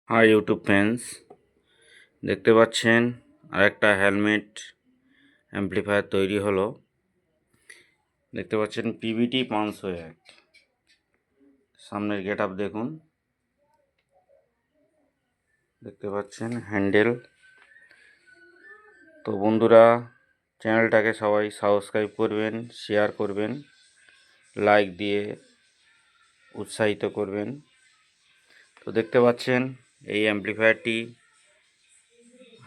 High YouTube friends, দেখতে পাচ্ছেন আরেকটা হেলমেট অ্যাম্প্লিফায়ার তৈরি হলো। দেখতে পাচ্ছেন পিভিটি 501। সামনের গেট আপ দেখুন, দেখতে পাচ্ছেন হ্যান্ডেল। তো বন্ধুরা, চ্যানেলটাকে সবাই সাবস্ক্রাইব করবেন, শেয়ার করবেন, লাইক দিয়ে উৎসাহিত করবেন। তো দেখতে পাচ্ছেন এই অ্যাম্প্লিফায়ারটি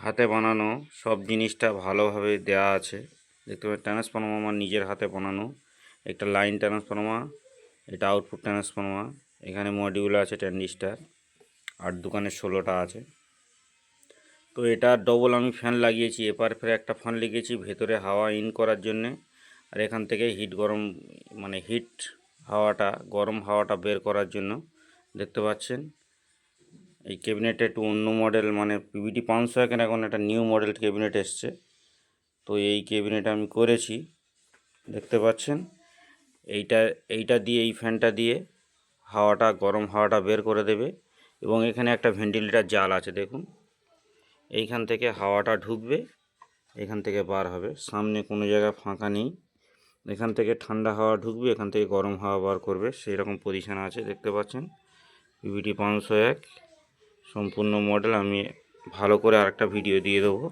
হাতে বানানো, সব জিনিসটা ভালোভাবে দেওয়া আছে। দেখতে পাচ্ছেন ট্রান্সফর্মার আমার নিজের হাতে বানানো, একটা লাইন ট্রান্সফর্মার, এটা আউটপুট ট্রান্সফর্মার। এখানে মডিউল আছে ট্রানজিস্টার, আর দোকানে 16টা আছে। তো এটা ডবল আমি ফ্যান লাগিয়েছি, এপার ফের একটা ফ্যান লাগিয়েছি ভেতরে হাওয়া ইন করার জন্যে, আর এখান থেকে হিট হাওয়াটা, গরম হাওয়াটা বের করার জন্য। দেখতে পাচ্ছেন এই ক্যাবিনেটে একটু অন্য মডেল, পিভিটি 501 এখন একটা নিউ মডেল ক্যাবিনেট এসছে। তো এই ক্যাবিনেট আমি করেছি, দেখতে পাচ্ছেন। এইটা দিয়ে, এই ফ্যানটা দিয়ে গরম হাওয়াটা বের করে দেবে। এবং এখানে একটা ভেন্টিলেটর জাল আছে, দেখুন। এইখান থেকে হাওয়াটা ঢুকবে, এখান থেকে বার হবে। সামনে কোনো জায়গায় ফাঁকা নেই, এখান থেকে ঠান্ডা হাওয়া ঢুকবে, এখান থেকে গরম হাওয়া বার করবে, সেই রকম পজিশান আছে। দেখতে পাচ্ছেন পিভিটি 501 সম্পূর্ণ মডেল। আমি ভালো করে আরেকটা ভিডিও দিয়ে দেবো।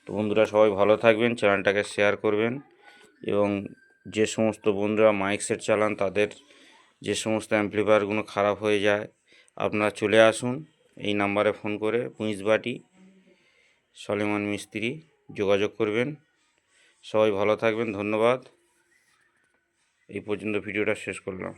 তো বন্ধুরা, সবাই ভালো থাকবেন, চ্যানেলটাকে শেয়ার করবেন। এবং যে সমস্ত বন্ধুরা মাইক সেট চালান, তাদের যে সমস্ত অ্যাম্প্লিফায়ারগুলো খারাপ হয়ে যায়, আপনারা চলে আসুন এই নাম্বারে ফোন করে, পুঁইশবাটি সলেমান মিস্ত্রি, যোগাযোগ করবেন। সবাই ভালো থাকবেন, ধন্যবাদ। এই পর্যন্ত ভিডিওটা শেষ করলাম।